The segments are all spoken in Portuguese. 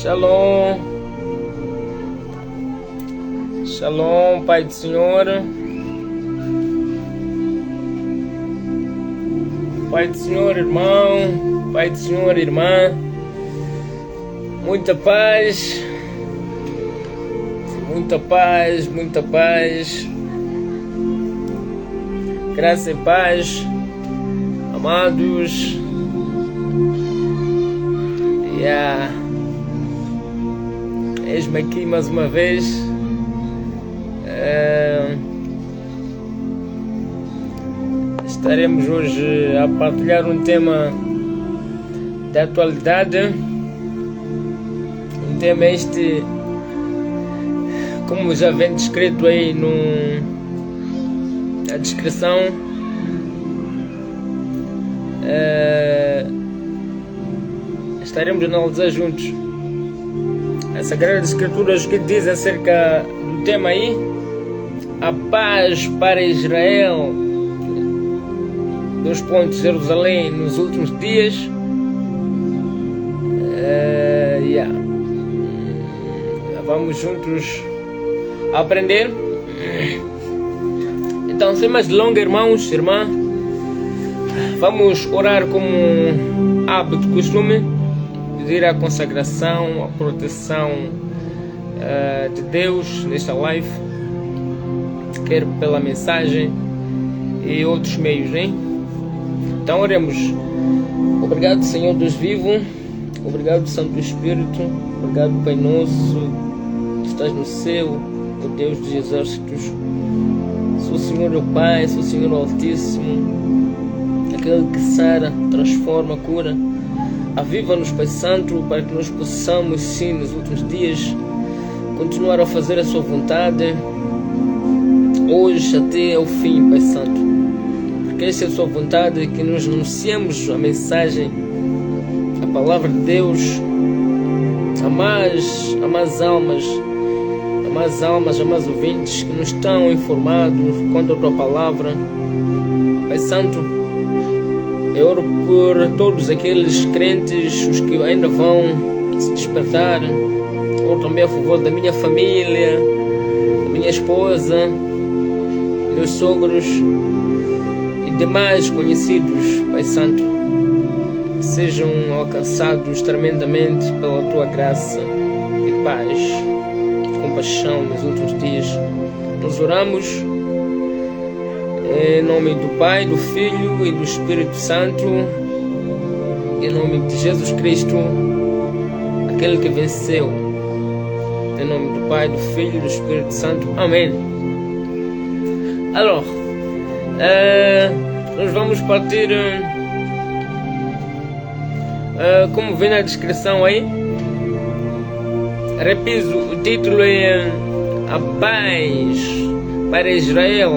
Shalom, Shalom, Pai do Senhor, Pai do Senhor, irmão, Pai do Senhor, irmã, muita paz, muita paz, muita paz, graça e paz, amados. Eis-me aqui mais uma vez. Estaremos hoje a partilhar um tema da atualidade. Um tema este, como já vem descrito aí na descrição, estaremos a analisar juntos as Sagradas Escrituras que diz acerca do tema aí, a paz para Israel, Jerusalém nos últimos dias. Vamos juntos aprender. Então, sem mais delongas, irmãos, irmã, vamos orar como hábito, costume, pedir a consagração, a proteção de Deus nesta live, quer pela mensagem e outros meios, né? Então oremos. Obrigado, Senhor Deus vivo, obrigado, Santo Espírito, obrigado, Pai nosso que estás no céu, o Deus dos exércitos. Sou o Senhor, o Pai, sou o Senhor o Altíssimo, aquele que sara, transforma, cura. Aviva-nos, Pai Santo, para que nós possamos, sim, nos últimos dias, continuar a fazer a Sua vontade, hoje até ao fim, Pai Santo. Porque essa é a Sua vontade, que nós anunciemos a mensagem, a palavra de Deus, a mais almas, a mais ouvintes que não estão informados quanto à Tua palavra. Pai Santo, eu oro por todos aqueles crentes, os que ainda vão se despertar. Oro também a favor da minha família, da minha esposa, meus sogros e demais conhecidos, Pai Santo, que sejam alcançados tremendamente pela Tua graça e paz e compaixão nos últimos dias. Nós oramos em nome do Pai, do Filho e do Espírito Santo, em nome de Jesus Cristo, aquele que venceu. Em nome do Pai, do Filho e do Espírito Santo. Amém. Alors, nós vamos partir, como vem na descrição aí. Repito, o título é A Paz para Israel,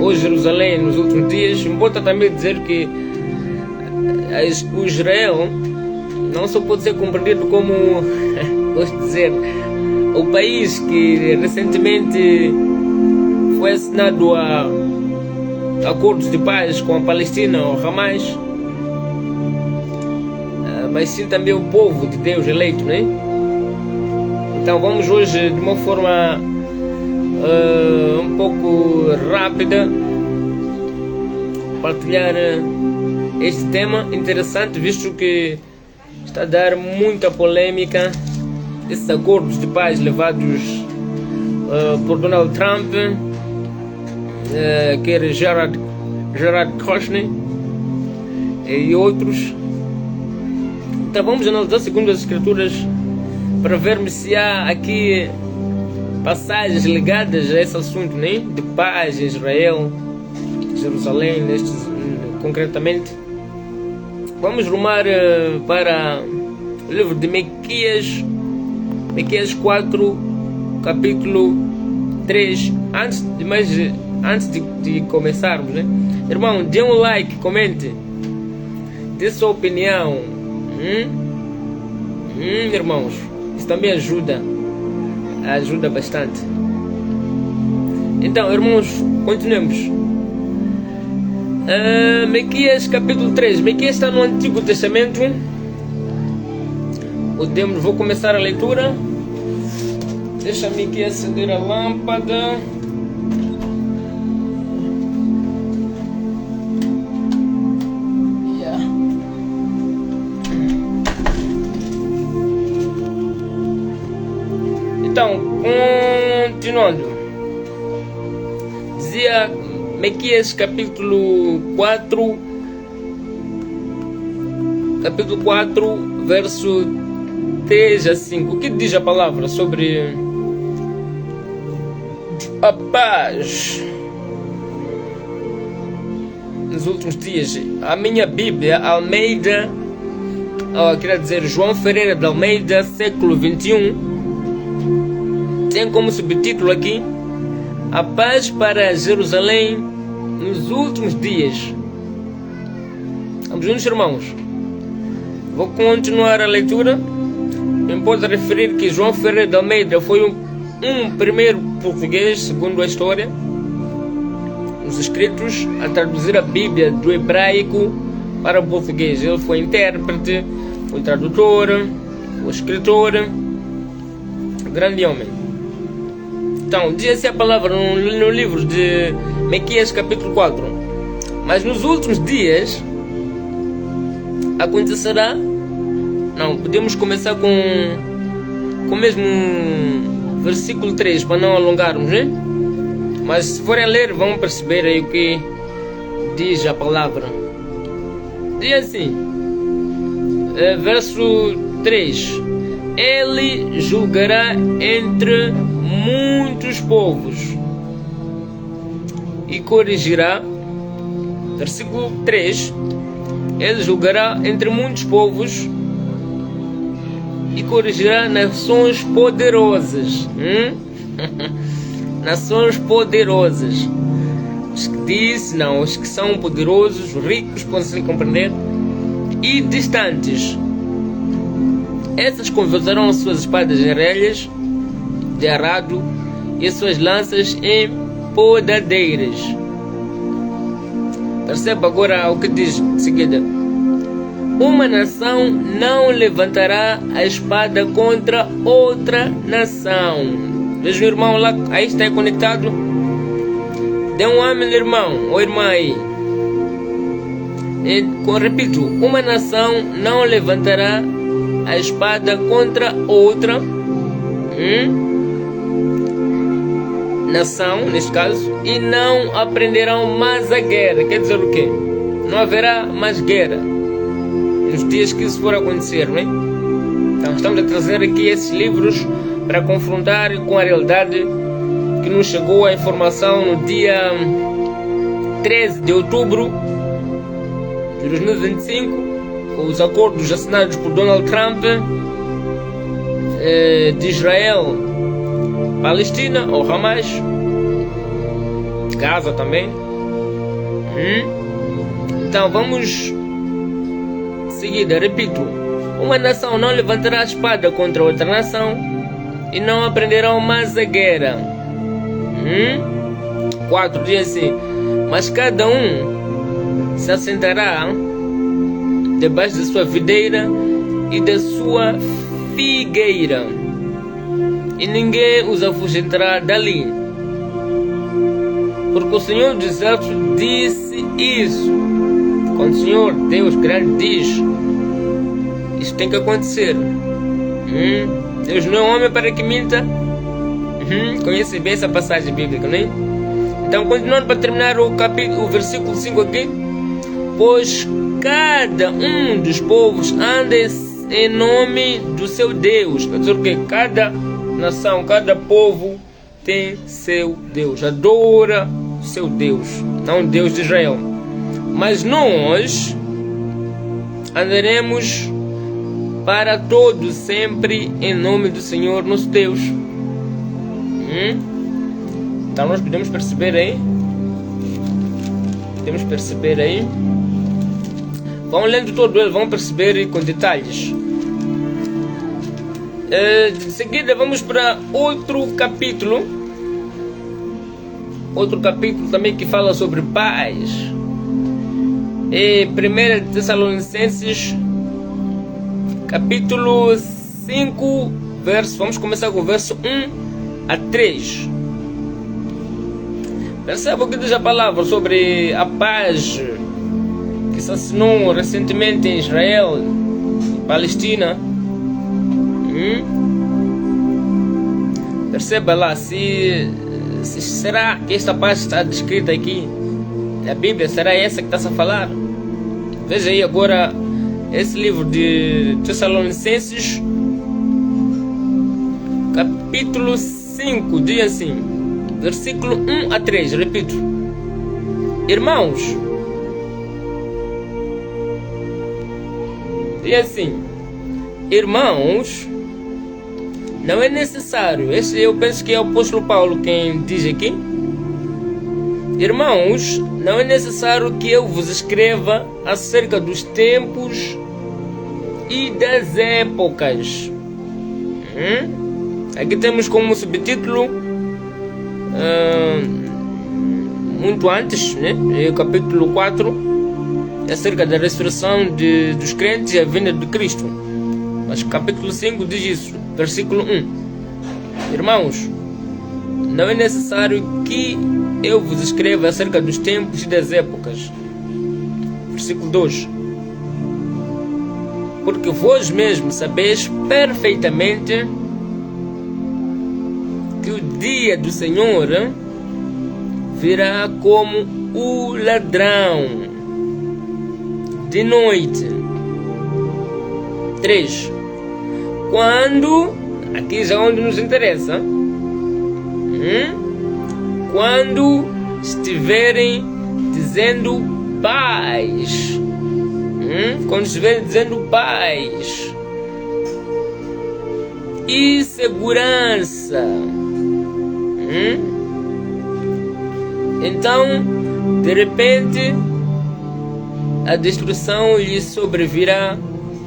ou Jerusalém nos últimos dias. Importa também dizer que o Israel não só pode ser compreendido como, gosto de dizer, o país que recentemente foi assinado a acordos de paz com a Palestina, ou Hamas, mas sim também o povo de Deus eleito, né? Então vamos hoje, de uma forma um pouco rápida, partilhar este tema interessante, visto que está a dar muita polêmica esses acordos de paz levados por Donald Trump, que era Jared Kushner e outros. Então vamos analisar segundo as Escrituras para vermos se há aqui passagens ligadas a esse assunto, né? De paz em Israel, Jerusalém, concretamente. Vamos rumar para o livro de Miqueias 4, capítulo 3. Antes de começarmos, né? Irmão, dê um like, comente, dê sua opinião. Irmãos, isso também ajuda bastante. Então, irmãos, continuemos. Miqueias capítulo 3. Miqueias está no Antigo Testamento. vou começar a leitura. Deixa-me aqui acender a lâmpada. Então, continuando, dizia Miqueias capítulo 4, verso 3 a 5. O que diz a palavra sobre a paz nos últimos dias? A minha Bíblia, Almeida, quer dizer, João Ferreira de Almeida, século 21, tem como subtítulo aqui: a paz para Jerusalém nos últimos dias. Vamos juntos, irmãos. Vou continuar a leitura. Me posso referir que João Ferreira de Almeida foi um primeiro português, segundo a história, os escritos, a traduzir a Bíblia do hebraico para o português. Ele foi intérprete, foi tradutor, foi escritor, grande homem. Então, diz assim a palavra no livro de Miqueias capítulo 4. Mas nos últimos dias acontecerá. Não, podemos começar com o mesmo versículo 3 para não alongarmos, né? Mas se forem ler vão perceber aí o que diz a palavra. Diz assim, verso 3: Ele julgará entre muitos povos e corrigirá. Versículo 3: Ele julgará entre muitos povos e corrigirá nações poderosas. Nações poderosas. Os que dizem, não, os que são poderosos, ricos, podem compreender, e distantes. Essas converterão as suas espadas em relhas de arado e as suas lanças em podadeiras. Perceba agora o que diz de seguida: uma nação não levantará a espada contra outra nação. Veja o irmão lá, aí está conectado. Dê um amém, irmão ou irmã aí. Repito, uma nação não levantará a espada contra outra nação, neste caso, e não aprenderão mais a guerra. Quer dizer o quê? Não haverá mais guerra nos dias que isso for acontecer, não é? Então estamos a trazer aqui esses livros para confrontar com a realidade que nos chegou a informação no dia 13 de outubro de 2025, com os acordos assinados por Donald Trump de Israel, Palestina ou Hamas, Gaza também. Então vamos seguida, repito: uma nação não levantará a espada contra outra nação e não aprenderão mais a guerra. 4 diz assim: mas cada um se assentará debaixo da sua videira e da sua figueira, e ninguém os afugentará dali, porque o Senhor dos Exércitos disse isso. Quando o Senhor Deus grande diz, isso tem que acontecer. Deus não é homem para que minta. Conhece bem essa passagem bíblica, não é? Então, continuando para terminar o versículo 5 aqui: pois cada um dos povos anda em nome do seu Deus. Quer dizer o quê? Cada nação, cada povo tem seu Deus, adora o seu Deus, não o Deus de Israel. Mas nós andaremos para todos sempre em nome do Senhor nosso Deus. Então nós podemos perceber aí. Vão lendo todo ele, vão perceber com detalhes. De seguida vamos para outro capítulo também que fala sobre paz. 1 Tessalonicenses capítulo 5 versos, vamos começar com o verso 1 a 3. Perceba o que diz a palavra sobre a paz que se assinou recentemente em Israel e Palestina. Perceba lá se será que esta paz está descrita aqui na Bíblia, será essa que está a falar? Veja aí agora esse livro de Tessalonicenses, capítulo 5, diz assim, versículo 1 a 3, repito. Irmãos, diz assim, irmãos, não é necessário, esse eu penso que é o apóstolo Paulo quem diz aqui. Irmãos, não é necessário que eu vos escreva acerca dos tempos e das épocas. Aqui temos como subtítulo, muito antes, né? Capítulo 4, acerca da ressurreição dos crentes e a vinda de Cristo. Mas capítulo 5 diz isso, versículo 1. Irmãos, não é necessário que eu vos escreva acerca dos tempos e das épocas. Versículo 2. Porque vós mesmos sabeis perfeitamente que o dia do Senhor virá como o ladrão de noite. 3. Quando, aqui já onde nos interessa, quando estiverem dizendo paz, quando estiverem dizendo paz e segurança, então de repente a destruição lhe sobrevirá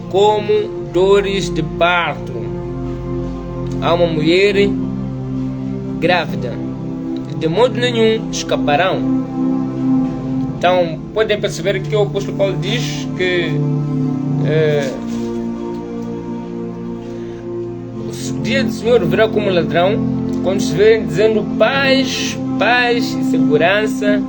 como dores de parto a uma mulher grávida, de modo nenhum escaparão. Então podem perceber que o apóstolo Paulo diz que o dia do Senhor virá como ladrão quando estiverem dizendo paz, paz e segurança.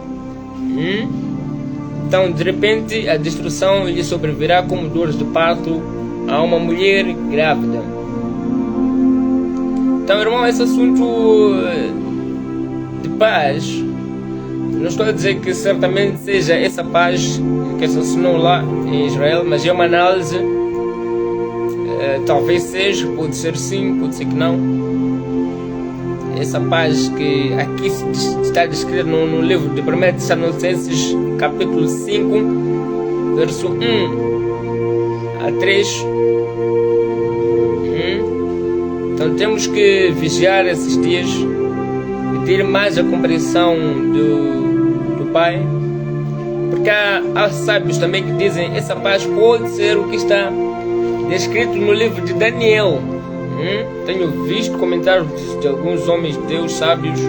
Então de repente a destruição lhe sobrevirá como dores de parto a uma mulher grávida. Então, irmão, esse assunto de paz, não estou a dizer que certamente seja essa paz que se assinou lá em Israel, mas é uma análise, talvez seja, pode ser sim, pode ser que não. Essa paz que aqui está descrita no livro de 1 Tessalonicenses, capítulo 5, verso 1 a 3. Então temos que vigiar esses dias e ter mais a compreensão do Pai, porque há sábios também que dizem que essa paz pode ser o que está descrito no livro de Daniel. Tenho visto comentários de alguns homens de Deus sábios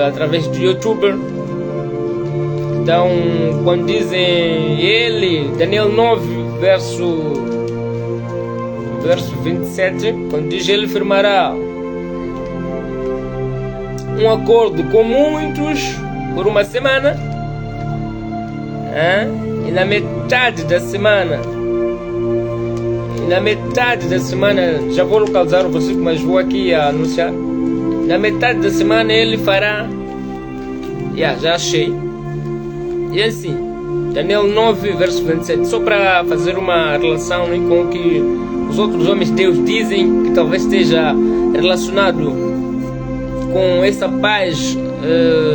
através do YouTuber. Então quando dizem Daniel 9 verso 27, quando diz ele firmará um acordo com muitos por uma semana, e na metade da semana, já vou localizar o versículo, mas vou aqui anunciar. Na metade da semana ele fará, já achei, e assim, Daniel 9 verso 27, só para fazer uma relação com o que os outros homens de Deus dizem, que talvez esteja relacionado com essa paz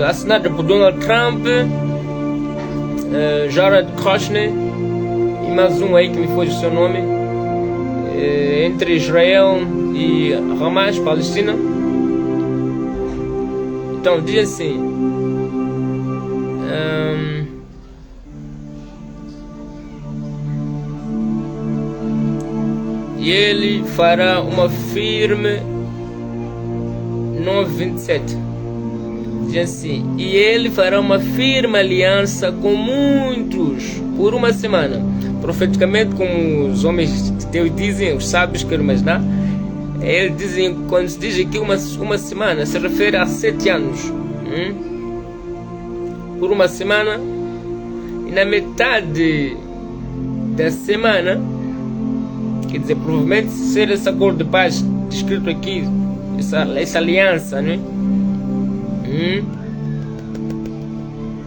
assinada por Donald Trump, Jared Kushner e mais um aí que me foge o seu nome, entre Israel e Hamas, Palestina. Então diz assim, e ele fará uma firme 9:27. Diz assim, e ele fará uma firme aliança com muitos por uma semana, profeticamente, como os homens de Deus dizem, os sábios, quero imaginar, eles dizem, quando se diz aqui uma semana, se refere a 7 anos. Por uma semana, e na metade da semana, quer dizer, provavelmente ser esse acordo de paz descrito aqui, essa aliança, né?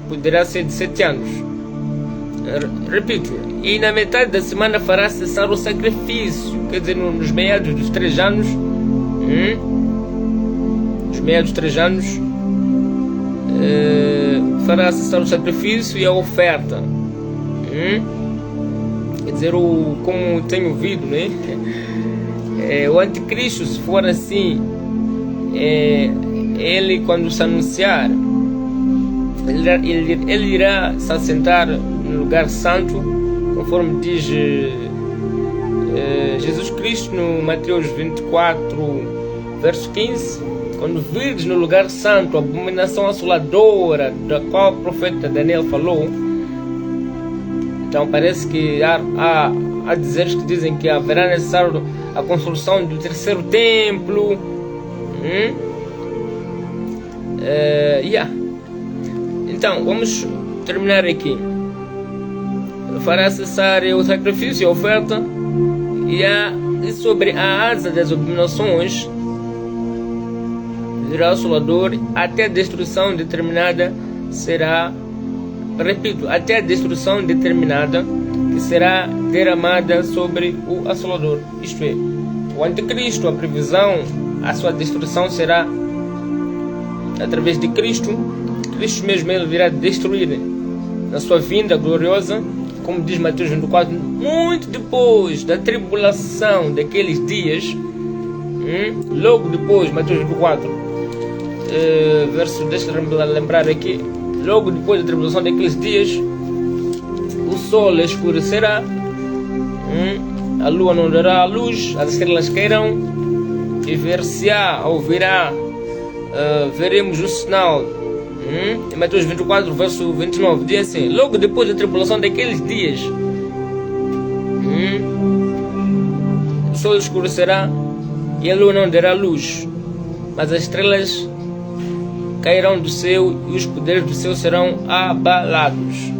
Poderá ser de 7 anos. Repito, e na metade da semana fará cessar o sacrifício, quer dizer, nos meados dos 3 anos, nos meados dos 3 anos, fará cessar o sacrifício e a oferta. Quer dizer, como tenho ouvido, né? O anticristo, se for assim, ele quando se anunciar, ele irá se assentar no lugar santo, conforme diz Jesus Cristo no Mateus 24, verso 15. Quando virdes no lugar santo a abominação assoladora da qual o profeta Daniel falou, então parece que há dizeres que dizem que haverá necessário a construção do 3º templo. Então, vamos terminar aqui. Fará cessar o sacrifício e a oferta, e sobre a asa das abominações virá o assolador, até a destruição determinada será, repito, até a destruição determinada que será derramada sobre o assolador. Isto é, o anticristo, a previsão, a sua destruição será através de Cristo. Cristo mesmo, ele virá destruir na sua vinda gloriosa, como diz Mateus 24, muito depois da tribulação daqueles dias, logo depois, Mateus 24, deixa eu lembrar aqui, logo depois da tribulação daqueles dias, o sol escurecerá, a lua não dará a luz, as estrelas cairão, e ver-se-á, ouvirá, veremos o sinal. Em Mateus 24, verso 29, diz assim: logo depois da tribulação daqueles dias, o sol escurecerá e a lua não dará luz, mas as estrelas cairão do céu e os poderes do céu serão abalados.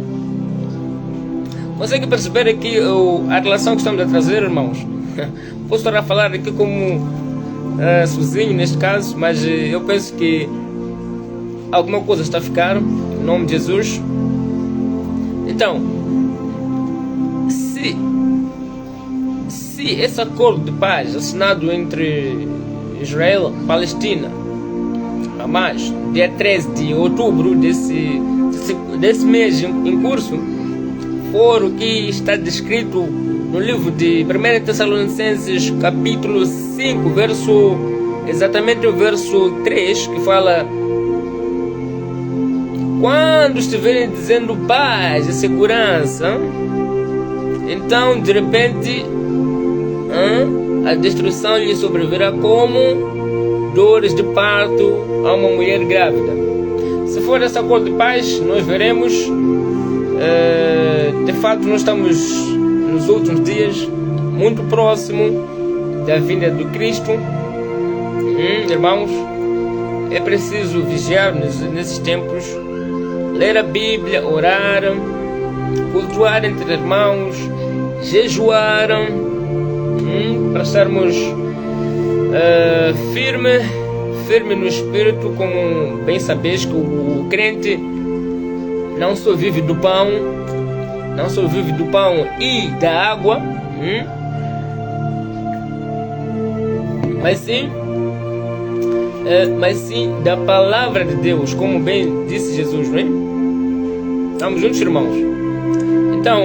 Consegue perceber aqui a relação que estamos a trazer, irmãos? Posso estar a falar aqui como sozinho neste caso, mas eu penso que alguma coisa está a ficar, em nome de Jesus. Então, se esse acordo de paz assinado entre Israel e Palestina, Hamas, dia 13 de outubro desse mês em curso, for o que está descrito no livro de 1 Tessalonicenses, capítulo 5, exatamente o verso 3, que fala: quando estiverem dizendo paz e segurança, então de repente a destruição lhe sobrevirá como dores de parto a uma mulher grávida. Se for esse acordo de paz, nós veremos, de fato nós estamos nos últimos dias, muito próximo da vinda do Cristo. Irmãos, é preciso vigiar nesses tempos, ler a Bíblia, orar, cultuar entre irmãos, jejuar, para estarmos firme no Espírito, como bem sabeis que o crente não só vive do pão, e da água, mas sim da palavra de Deus, como bem disse Jesus, não é? Estamos juntos, irmãos? Então,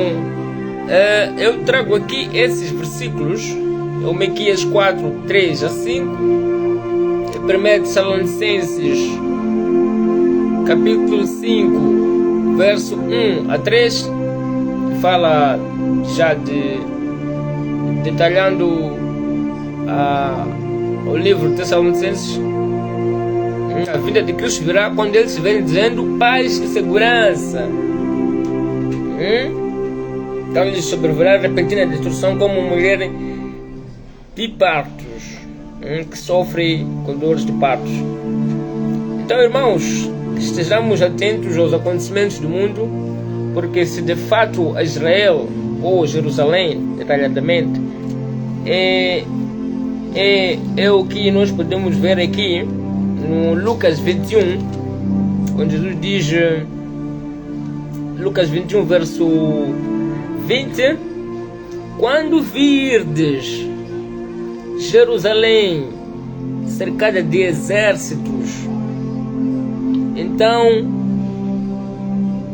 eu trago aqui esses versículos, o Miqueias 4, 3 a 5, 1 Tessalonicenses, capítulo 5, verso 1 a 3, que fala já detalhando o livro de Tessalonicenses. A vinda de Cristo virá quando eles estiverem dizendo paz e segurança. Então lhes sobrevirá repentina destruição como mulher de partos, que sofre com dores de partos. Então, irmãos, estejamos atentos aos acontecimentos do mundo, porque se de fato Israel ou Jerusalém, detalhadamente, é o que nós podemos ver aqui no Lucas 21, onde Jesus diz, Lucas 21, verso 20: quando virdes Jerusalém cercada de exércitos, então,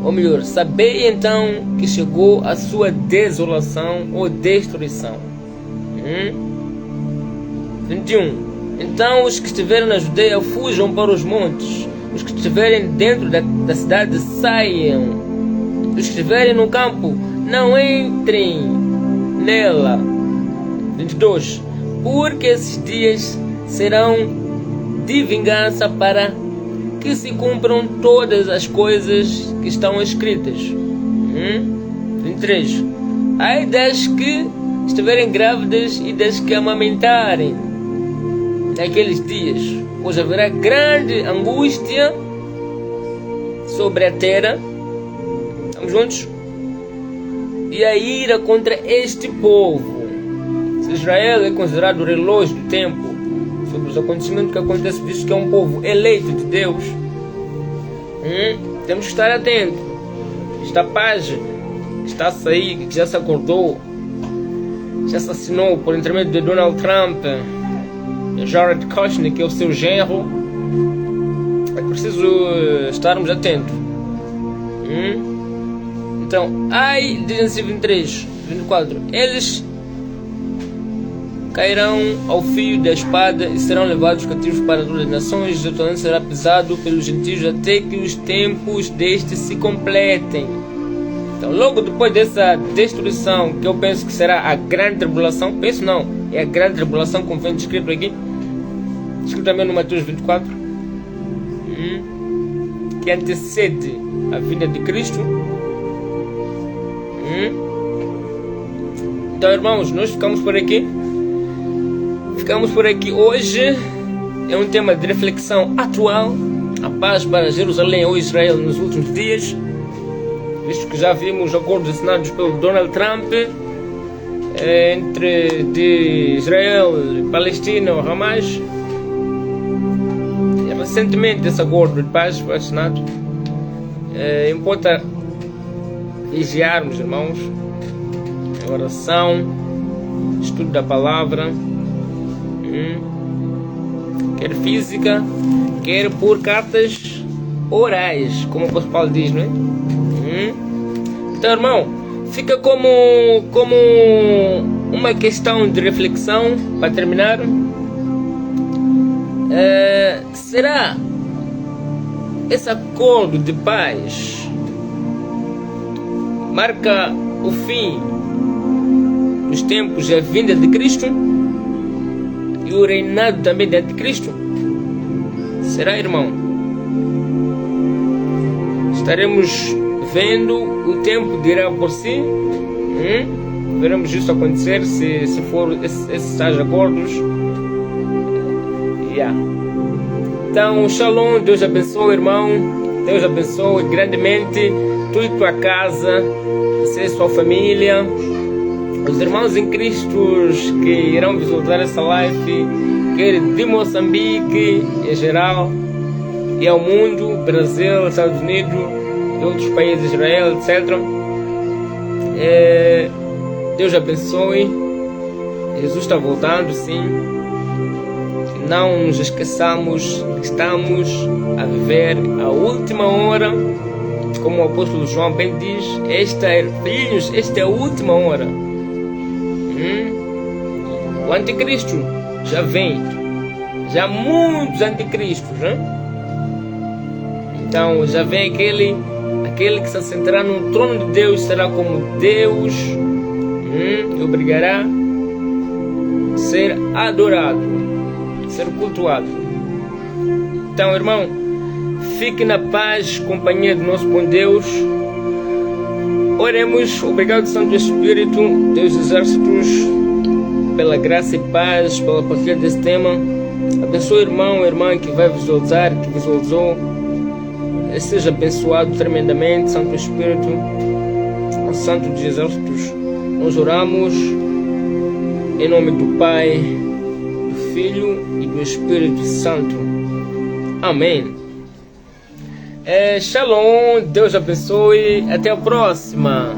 ou melhor, sabei então que chegou a sua desolação ou destruição. 21. Então os que estiverem na Judeia fujam para os montes, os que estiverem dentro da cidade saiam, os que estiverem no campo não entrem nela. 22. Porque esses dias serão de vingança para que se cumpram todas as coisas que estão escritas. 23. Ai das que estiverem grávidas e das que amamentarem naqueles dias, pois haverá grande angústia sobre a terra. Estamos juntos? E a ira contra este povo. Se Israel é considerado o relógio do tempo sobre os acontecimentos que acontecem, visto que é um povo eleito de Deus, temos que estar atentos. Esta paz que está a sair, que já se acordou, já assassinou por intermédio de Donald Trump, Jared Kushner, que é o seu genro, é preciso estarmos atentos. Então, ai, dizem 23, 24, eles cairão ao fio da espada e serão levados cativos para todas as nações. Jerusalém será pisado pelos gentios até que os tempos deste se completem. Então, logo depois dessa destruição, que eu penso que será a grande tribulação, penso não, é a grande tribulação, como vem descrito aqui, escrito também no Mateus 24, que antecede a vinda de Cristo. Então, irmãos, nós ficamos por aqui. Hoje é um tema de reflexão atual, a paz para Jerusalém ou Israel nos últimos dias, visto que já vimos acordos assinados pelo Donald Trump entre de Israel e Palestina ou Hamas. Recentemente esse acordo de paz foi assinado. Importa vigiarmos, irmãos, em oração, estudo da palavra, quer física, quer por cartas orais, como o apóstolo Paulo diz, não é? Então, irmão, fica como uma questão de reflexão para terminar. Será esse acordo de paz marca o fim dos tempos e a vinda de Cristo e o reinado também de Anticristo? Será, irmão? Estaremos vendo, o tempo dirá por si. Veremos isso acontecer se for esses tais acordos. Então, shalom, Deus abençoe, irmão. Deus abençoe grandemente tu e tua casa, você e sua família, os irmãos em Cristo que irão visualizar essa live, quer de Moçambique em geral e ao mundo, Brasil, Estados Unidos e outros países, Israel, etc. Deus abençoe. Jesus está voltando, sim. Não nos esqueçamos que estamos a viver a última hora, como o apóstolo João bem diz, filhos, esta é a última hora. O anticristo já vem, já há muitos anticristos, né? Então já vem aquele que se assentará no trono de Deus, será como Deus, e obrigará a ser adorado, ser cultuado. Então, irmão, fique na paz, companhia do nosso bom Deus. Oremos. Obrigado, Santo Espírito, Deus dos Exércitos, pela graça e paz, pela partilha desse tema. Abençoe o irmão ou irmã que vai visualizar, que visualizou. Ele seja abençoado tremendamente, Santo Espírito, Santo dos Exércitos. Nós oramos em nome do Pai, do Filho e do Espírito Santo. Amém. Shalom, Deus abençoe, até a próxima.